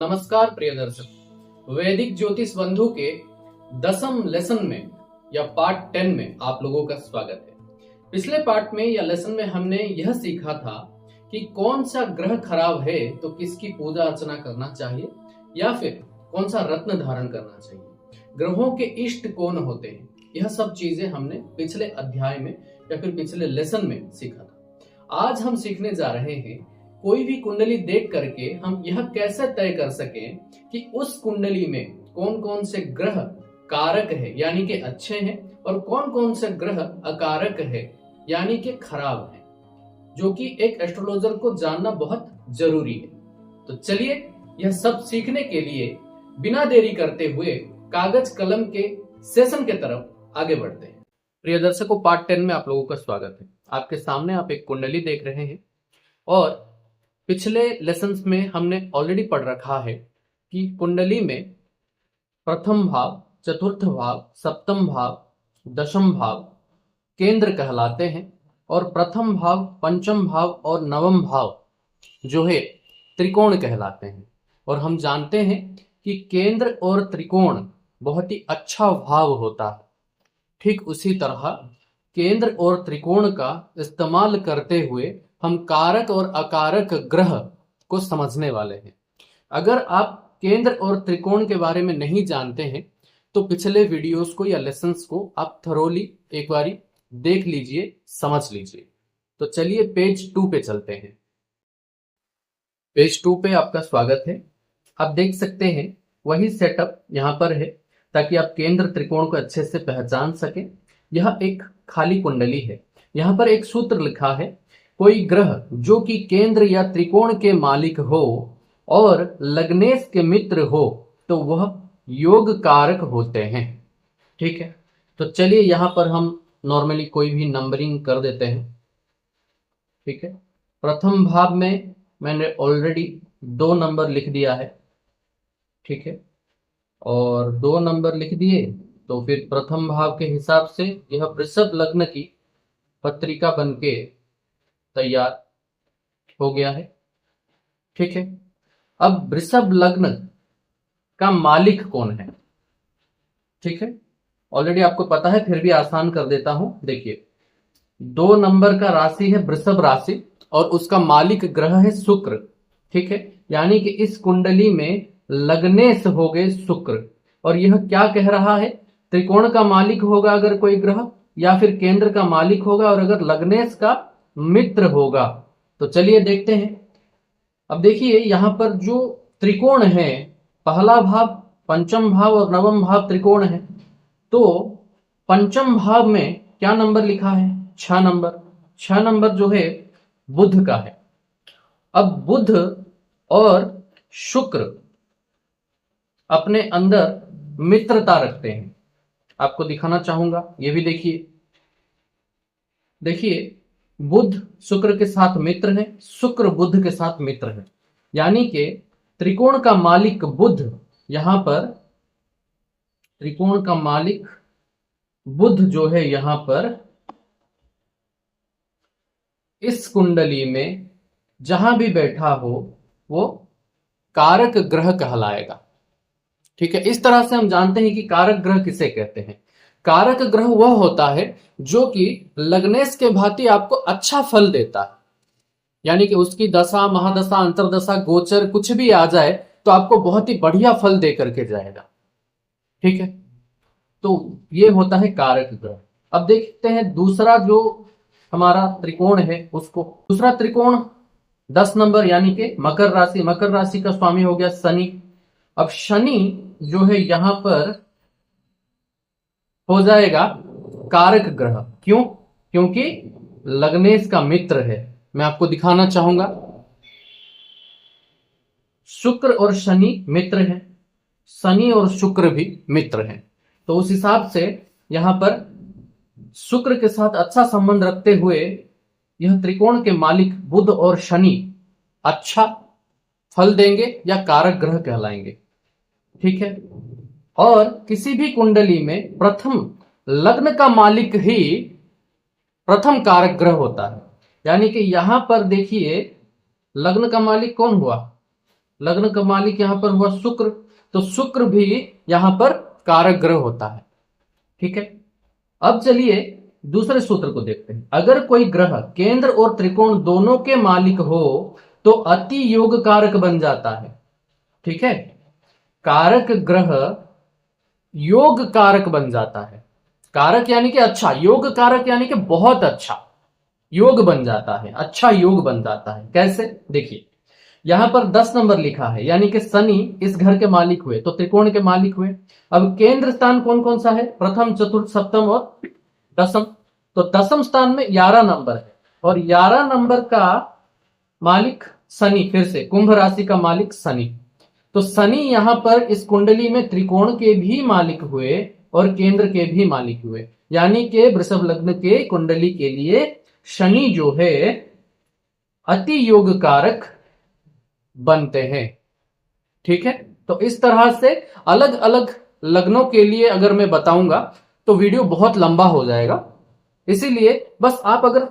नमस्कार प्रिय दर्शक, वैदिक ज्योतिष बंधु के 10वीं लेसन में या पार्ट 10 में आप लोगों का स्वागत है। पिछले पार्ट में या लेसन में हमने यह सीखा था कि कौन सा ग्रह खराब है तो किसकी पूजा अर्चना करना चाहिए या फिर कौन सा रत्न धारण करना चाहिए, ग्रहों के इष्ट कौन होते हैं। यह सब चीजें हमने पिछले अध्याय में या फिर पिछले लेसन में सीखा था। आज हम सीखने जा रहे हैं कोई भी कुंडली देख करके हम यह कैसे तय कर सकें कि उस कुंडली में कौन कौन से ग्रह कारक है यानी कि अच्छे हैं और कौन कौन से ग्रह अकारक है यानी कि खराब है, जो कि एक एस्ट्रोलॉजर को जानना बहुत जरूरी है। तो चलिए यह सब सीखने के लिए बिना देरी करते हुए कागज कलम के सेशन के तरफ आगे बढ़ते हैं। प्रिय दर्शकों, पार्ट 10 में आप लोगों का स्वागत है। आपके सामने आप एक कुंडली देख रहे हैं और पिछले लेसन्स में हमने ऑलरेडी पढ़ रखा है कि कुंडली में प्रथम भाव, चतुर्थ भाव, सप्तम भाव, दशम भाव केंद्र कहलाते हैं और प्रथम भाव, पंचम भाव और नवम भाव जो है त्रिकोण कहलाते हैं। और हम जानते हैं कि केंद्र और त्रिकोण बहुत ही अच्छा भाव होता है। ठीक उसी तरह केंद्र और त्रिकोण का इस्तेमाल करते हुए हम कारक और अकारक ग्रह को समझने वाले हैं। अगर आप केंद्र और त्रिकोण के बारे में नहीं जानते हैं तो पिछले वीडियोस को या लेसन्स को आप थरोली एक बारी देख लीजिए, समझ लीजिए। तो चलिए पेज 2 पे चलते हैं। पेज 2 पे आपका स्वागत है। आप देख सकते हैं वही सेटअप यहाँ पर है ताकि आप केंद्र त्रिकोण को अच्छे से पहचान सकें। यह एक खाली कुंडली है। यहाँ पर एक सूत्र लिखा है, कोई ग्रह जो कि केंद्र या त्रिकोण के मालिक हो और लग्नेश के मित्र हो तो वह योग कारक होते हैं। ठीक है, तो चलिए यहाँ पर हम नॉर्मली कोई भी नंबरिंग कर देते हैं। ठीक है, प्रथम भाव में मैंने ऑलरेडी 2 नंबर लिख दिया है। ठीक है, और 2 नंबर लिख दिए तो फिर प्रथम भाव के हिसाब से यह वृषभ लग्न की पत्रिका बनके तैयार हो गया है। ठीक है, अब वृषभ लग्न का मालिक कौन है? ठीक है, ऑलरेडी आपको पता है, फिर भी आसान कर देता हूं। देखिए, 2 नंबर का राशि है वृषभ राशि और उसका मालिक ग्रह है शुक्र। ठीक है, यानी कि इस कुंडली में लग्नेश हो गए शुक्र। और यह क्या कह रहा है? त्रिकोण का मालिक होगा अगर कोई ग्रह, या फिर केंद्र का मालिक होगा, और अगर लग्नेश का मित्र होगा। तो चलिए देखते हैं। अब देखिए यहां पर जो त्रिकोण है, पहला भाव, पंचम भाव और नवम भाव त्रिकोण है। तो पंचम भाव में क्या नंबर लिखा है? 6 नंबर। 6 नंबर जो है बुध का है। अब बुध और शुक्र अपने अंदर मित्रता रखते हैं। आपको दिखाना चाहूंगा, ये भी देखिए। देखिए, बुध शुक्र के साथ मित्र है, शुक्र बुध के साथ मित्र है, यानी कि त्रिकोण का मालिक बुध, यहां पर त्रिकोण का मालिक बुध जो है यहां पर इस कुंडली में जहां भी बैठा हो वो कारक ग्रह कहलाएगा। ठीक है, इस तरह से हम जानते हैं कि कारक ग्रह किसे कहते हैं। कारक ग्रह वह होता है जो कि लग्नेश के भांति आपको अच्छा फल देता है, यानी कि उसकी दशा, महादशा, अंतरदशा, गोचर कुछ भी आ जाए तो आपको बहुत ही बढ़िया फल दे करके जाएगा। ठीक है, तो ये होता है कारक ग्रह। अब देखते हैं दूसरा जो हमारा त्रिकोण है उसको। दूसरा त्रिकोण 10 नंबर यानी कि मकर राशि। मकर राशि का स्वामी हो गया शनि। अब शनि जो है यहां पर हो जाएगा कारक ग्रह। क्यों? क्योंकि लग्नेश का मित्र है। मैं आपको दिखाना चाहूंगा, शुक्र और शनि मित्र हैं, शनि और शुक्र भी मित्र हैं। तो उस हिसाब से यहां पर शुक्र के साथ अच्छा संबंध रखते हुए यह त्रिकोण के मालिक बुध और शनि अच्छा फल देंगे या कारक ग्रह कहलाएंगे। ठीक है, और किसी भी कुंडली में प्रथम लग्न का मालिक ही प्रथम कारक ग्रह होता है। यानी कि यहां पर देखिए लग्न का मालिक कौन हुआ? लग्न का मालिक यहां पर हुआ शुक्र, तो शुक्र भी यहां पर कारक ग्रह होता है। ठीक है, अब चलिए दूसरे सूत्र को देखते हैं। अगर कोई ग्रह केंद्र और त्रिकोण दोनों के मालिक हो तो अति योग कारक बन जाता है। ठीक है, कारक ग्रह योग कारक बन जाता है। कारक यानी कि अच्छा, योग कारक यानी कि बहुत अच्छा योग बन जाता है, अच्छा योग बन जाता है। कैसे, देखिए यहां पर 10 नंबर लिखा है, यानी कि शनि इस घर के मालिक हुए तो त्रिकोण के मालिक हुए। अब केंद्र स्थान कौन कौन सा है, प्रथम चतुर्थ सप्तम और दसम। तो दसम स्थान में 11 नंबर है और 11 नंबर का मालिक शनि, फिर से कुंभ राशि का मालिक शनि। तो शनि यहां पर इस कुंडली में त्रिकोण के भी मालिक हुए और केंद्र के भी मालिक हुए, यानी कि वृषभ लग्न के कुंडली के लिए शनि जो है अति योग कारक बनते हैं। ठीक है, तो इस तरह से अलग अलग लग्नों के लिए अगर मैं बताऊंगा तो वीडियो बहुत लंबा हो जाएगा, इसीलिए बस आप अगर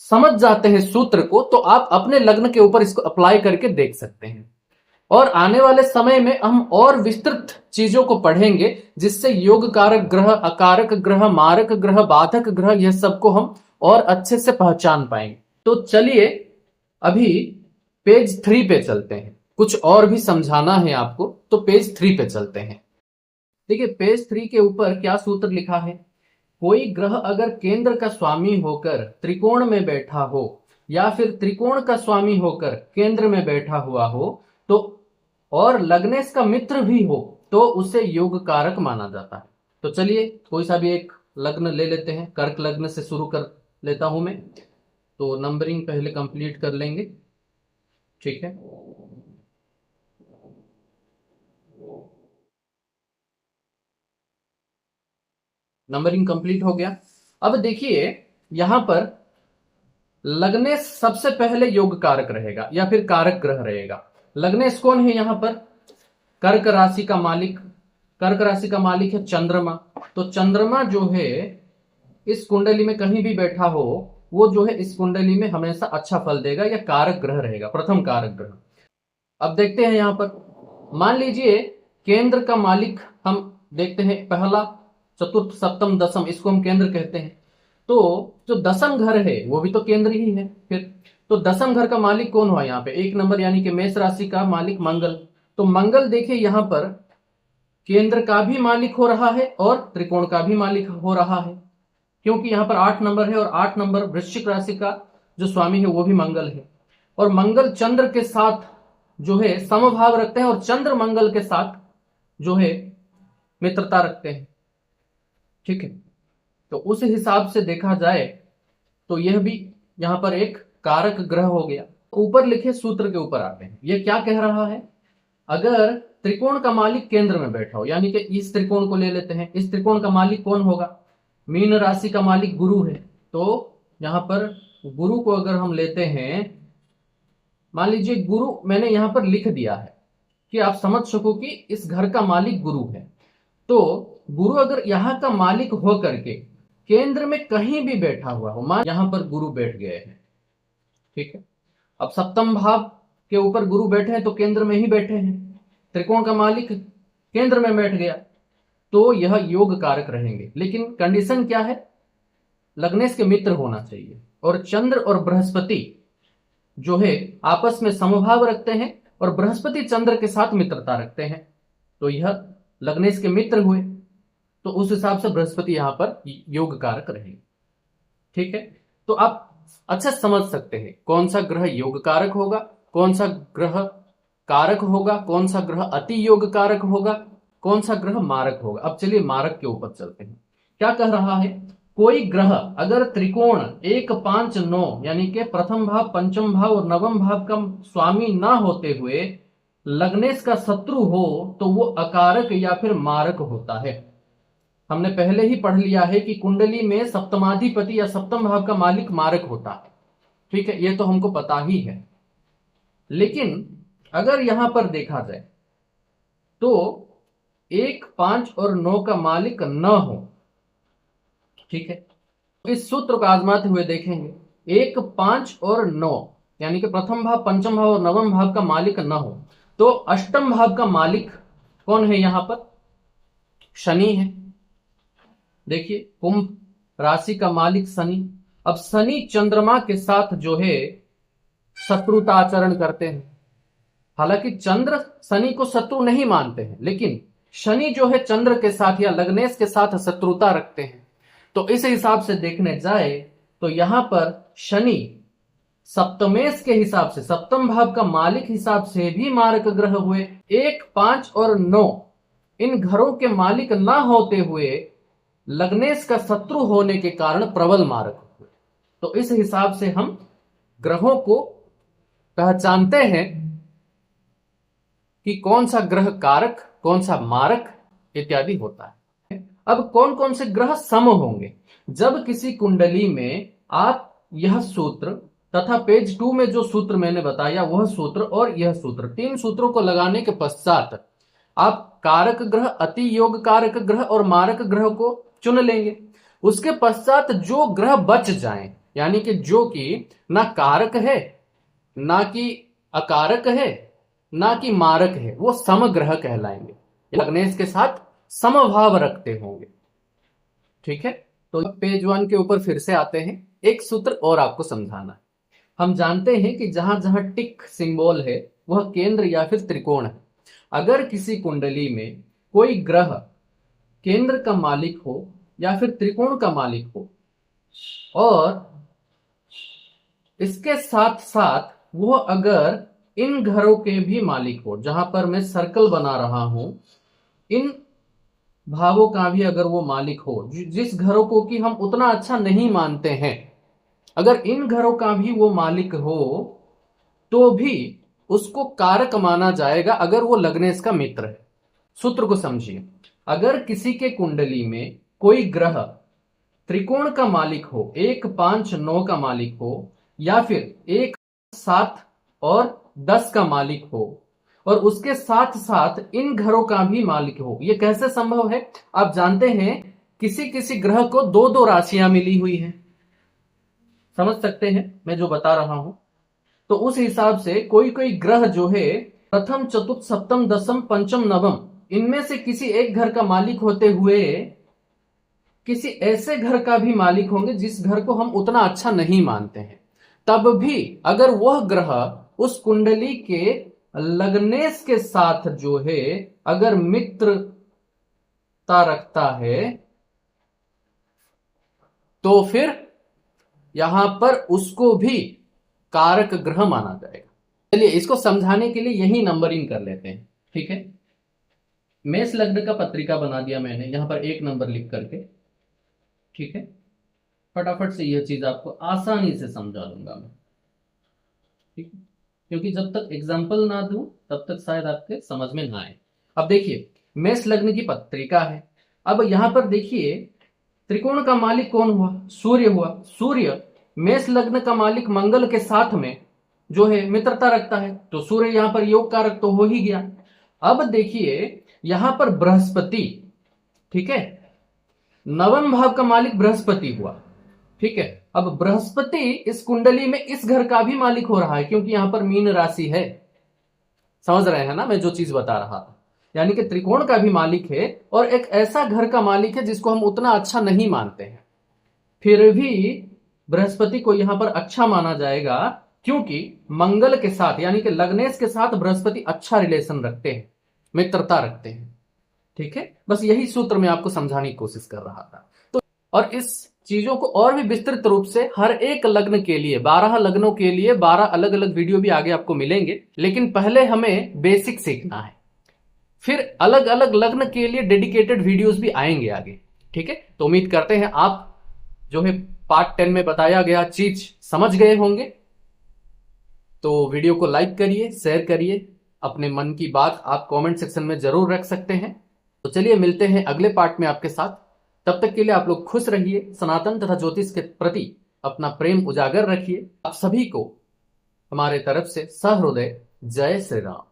समझ जाते हैं सूत्र को तो आप अपने लग्न के ऊपर इसको अप्लाई करके देख सकते हैं। और आने वाले समय में हम और विस्तृत चीजों को पढ़ेंगे जिससे योग कारक ग्रह, अकारक ग्रह, मारक ग्रह, बाधक ग्रह, यह सबको हम और अच्छे से पहचान पाएंगे। तो चलिए अभी पेज 3 पे चलते हैं, कुछ और भी समझाना है आपको, तो पेज 3 पे चलते हैं। देखिए पेज 3 के ऊपर क्या सूत्र लिखा है, कोई ग्रह अगर केंद्र का स्वामी होकर त्रिकोण में बैठा हो या फिर त्रिकोण का स्वामी होकर केंद्र में बैठा हुआ हो तो और लग्नेश का मित्र भी हो तो उसे योग कारक माना जाता है। तो चलिए कोई सा भी एक लग्न ले लेते हैं, कर्क लग्न से शुरू कर लेता हूं मैं, तो नंबरिंग पहले कंप्लीट कर लेंगे। ठीक है, नंबरिंग कंप्लीट हो गया। अब देखिए यहां पर लग्नेश सबसे पहले योग कारक रहेगा या फिर कारक ग्रह रहेगा। लग्नेश कौन है यहां पर, कर्क राशि का मालिक, कर्क राशि का मालिक है चंद्रमा। तो चंद्रमा जो है इस कुंडली में कहीं भी बैठा हो वो जो है इस कुंडली में हमेशा अच्छा फल देगा या कारक ग्रह रहेगा, प्रथम कारक ग्रह। अब देखते हैं यहां पर मान लीजिए केंद्र का मालिक हम देखते हैं, पहला चतुर्थ सप्तम दसम, इसको हम केंद्र कहते हैं। तो जो दसम घर है वो भी तो केंद्र ही है फिर। तो दसम घर का मालिक कौन हुआ यहाँ पे, 1 नंबर यानी कि मेष राशि का मालिक मंगल। तो मंगल देखिए यहां पर केंद्र का भी मालिक हो रहा है और त्रिकोण का भी मालिक हो रहा है, क्योंकि यहां पर 8 नंबर है और 8 नंबर वृश्चिक राशि का जो स्वामी है वो भी मंगल है। और मंगल चंद्र के साथ जो है समभाव रखते हैं और चंद्र मंगल के साथ जो है मित्रता रखते हैं। ठीक है, तो उस हिसाब से देखा जाए तो यह भी यहां पर एक कारक ग्रह हो गया। ऊपर लिखे सूत्र के ऊपर आते हैं, यह क्या कह रहा है, अगर त्रिकोण का मालिक केंद्र में बैठा हो, यानी कि इस त्रिकोण को ले लेते हैं, इस त्रिकोण का मालिक कौन होगा, मीन राशि का मालिक गुरु है। तो यहां पर गुरु को अगर हम लेते हैं, मान लीजिए गुरु मैंने यहां पर लिख दिया है कि आप समझ सको कि इस घर का मालिक गुरु है। तो गुरु अगर यहां का मालिक हो करके केंद्र में कहीं भी बैठा हुआ हो, मान यहां पर गुरु बैठ गए हैं। ठीक है, अब सप्तम भाव के ऊपर गुरु बैठे हैं तो केंद्र में ही बैठे हैं, त्रिकोण का मालिक केंद्र में बैठ गया तो यह योग कारक रहेंगे। लेकिन कंडीशन क्या है, लग्नेश के मित्र होना चाहिए और चंद्र और बृहस्पति जो है आपस में समभाव रखते हैं और बृहस्पति चंद्र के साथ मित्रता रखते हैं, तो यह लग्नेश के मित्र हुए। तो उस हिसाब से बृहस्पति यहां पर योग कारक रहेंगे। ठीक है, तो आप अच्छा समझ सकते हैं कौन सा ग्रह योग कारक होगा, कौन सा ग्रह कारक होगा, कौन सा ग्रह अति योग कारक होगा, कौन सा ग्रह मारक होगा। अब चलिए मारक के ऊपर चलते हैं। क्या कह रहा है, कोई ग्रह अगर त्रिकोण 1 5 9 यानी कि प्रथम भाव, पंचम भाव और नवम भाव का स्वामी ना होते हुए लग्नेश का शत्रु हो तो वो अकारक या फिर मारक होता है। हमने पहले ही पढ़ लिया है कि कुंडली में सप्तमाधिपति या सप्तम भाव का मालिक मारक होता है। ठीक है, ये तो हमको पता ही है। लेकिन अगर यहां पर देखा जाए तो 1 5 और 9 का मालिक न हो, ठीक है, तो इस सूत्र को आजमाते हुए देखेंगे, 1 5 और 9 यानी कि प्रथम भाव, पंचम भाव और नवम भाव का मालिक न हो तो अष्टम भाव का मालिक कौन है? यहां पर शनि है। देखिए कुंभ राशि का मालिक शनि। अब शनि चंद्रमा के साथ जो है शत्रुता आचरण करते हैं। हालांकि चंद्र शनि को शत्रु नहीं मानते हैं, लेकिन शनि जो है चंद्र के साथ या लग्नेश के साथ शत्रुता रखते हैं। तो इस हिसाब से देखने जाए तो यहां पर शनि सप्तमेश के हिसाब से, सप्तम भाव का मालिक हिसाब से भी मारक ग्रह हुए। 1, 5 और 9 इन घरों के मालिक ना होते हुए लग्नेश का शत्रु होने के कारण प्रबल मारक हुए। तो इस हिसाब से हम ग्रहों को पहचानते हैं कि कौन सा ग्रह कारक, कौन सा मारक इत्यादि होता है। अब कौन कौन से ग्रह सम होंगे? जब किसी कुंडली में आप यह सूत्र तथा पेज 2 में जो सूत्र मैंने बताया वह सूत्र और यह सूत्र, 3 सूत्रों को लगाने के पश्चात आप कारक ग्रह, अति योग कारक ग्रह और मारक ग्रह को चुन लेंगे। उसके पश्चात जो ग्रह बच जाएं, यानी कि जो कि ना कारक है, ना कि अकारक है, ना कि मारक है, वो समग्रह कहलाएंगे। लग्नेश के साथ समभाव रखते होंगे। ठीक है, तो पेज 1 के ऊपर फिर से आते हैं। एक सूत्र और आपको समझाना है। हम जानते हैं कि जहां जहां टिक सिंबल है वह केंद्र या फिर त्रिकोण है। अगर किसी कुंडली में कोई ग्रह केंद्र का मालिक हो या फिर त्रिकोण का मालिक हो और इसके साथ साथ वो अगर इन घरों के भी मालिक हो, जहां पर मैं सर्कल बना रहा हूं, इन भावों का भी अगर वो मालिक हो, जिस घरों को कि हम उतना अच्छा नहीं मानते हैं, अगर इन घरों का भी वो मालिक हो तो भी उसको कारक माना जाएगा अगर वो लग्नेश का मित्र है। सूत्र को समझिए। अगर किसी के कुंडली में कोई ग्रह त्रिकोण का मालिक हो, 1, 5, 9 का मालिक हो, या फिर 1, 7 और 10 का मालिक हो और उसके साथ साथ इन घरों का भी मालिक हो, ये कैसे संभव है? आप जानते हैं किसी किसी ग्रह को 2-2 राशियां मिली हुई हैं। समझ सकते हैं मैं जो बता रहा हूं? तो उस हिसाब से कोई कोई ग्रह जो है प्रथम, चतुर्थ, सप्तम, दसम, पंचम, नवम, इनमें से किसी एक घर का मालिक होते हुए किसी ऐसे घर का भी मालिक होंगे जिस घर को हम उतना अच्छा नहीं मानते हैं। तब भी अगर वह ग्रह उस कुंडली के लग्नेश के साथ जो है अगर मित्रता रखता है तो फिर यहां पर उसको भी कारक ग्रह माना जाएगा। चलिए इसको समझाने के लिए यही नंबरिंग कर लेते हैं। ठीक है, मेष लग्न का पत्रिका बना दिया मैंने, यहां पर 1 नंबर लिख करके। ठीक है, फटाफट से यह चीज आपको आसानी से समझा दूंगा मैं। ठीक है, क्योंकि जब तक एग्जाम्पल ना दूं तब तक शायद आपके समझ में ना आए। अब देखिए मेष लग्न की पत्रिका है। अब यहां पर देखिए त्रिकोण का मालिक कौन हुआ? सूर्य हुआ। सूर्य मेष लग्न का मालिक मंगल के साथ में जो है मित्रता रखता है, तो सूर्य यहां पर योग कारक तो हो ही गया। अब देखिए यहां पर बृहस्पति, ठीक है, नवम भाव का मालिक बृहस्पति हुआ। ठीक है, अब बृहस्पति इस कुंडली में इस घर का भी मालिक हो रहा है क्योंकि यहां पर मीन राशि है। समझ रहे हैं ना मैं जो चीज बता रहा था? यानी कि त्रिकोण का भी मालिक है और एक ऐसा घर का मालिक है जिसको हम उतना अच्छा नहीं मानते हैं, फिर भी बृहस्पति को यहां पर अच्छा माना जाएगा क्योंकि मंगल के साथ यानी कि लग्नेश के साथ बृहस्पति अच्छा रिलेशन रखते हैं, मित्रता रखते हैं। ठीक है, बस यही सूत्र मैं आपको समझाने की कोशिश कर रहा था। तो और इस चीजों को और भी विस्तृत रूप से हर एक लग्न के लिए, 12 लग्नों के लिए 12 अलग अलग वीडियो भी आगे आपको मिलेंगे, लेकिन पहले हमें बेसिक सीखना है, फिर अलग अलग लग्न के लिए डेडिकेटेड वीडियोस भी आएंगे आगे। ठीक है, तो उम्मीद करते हैं आप जो है पार्ट 10 में बताया गया चीज समझ गए होंगे। तो वीडियो को लाइक करिए, शेयर करिए, अपने मन की बात आप कमेंट सेक्शन में जरूर रख सकते हैं। तो चलिए मिलते हैं अगले पार्ट में आपके साथ। तब तक के लिए आप लोग खुश रहिए, सनातन तथा ज्योतिष के प्रति अपना प्रेम उजागर रखिए। आप सभी को हमारे तरफ से सहृदय जय श्री राम।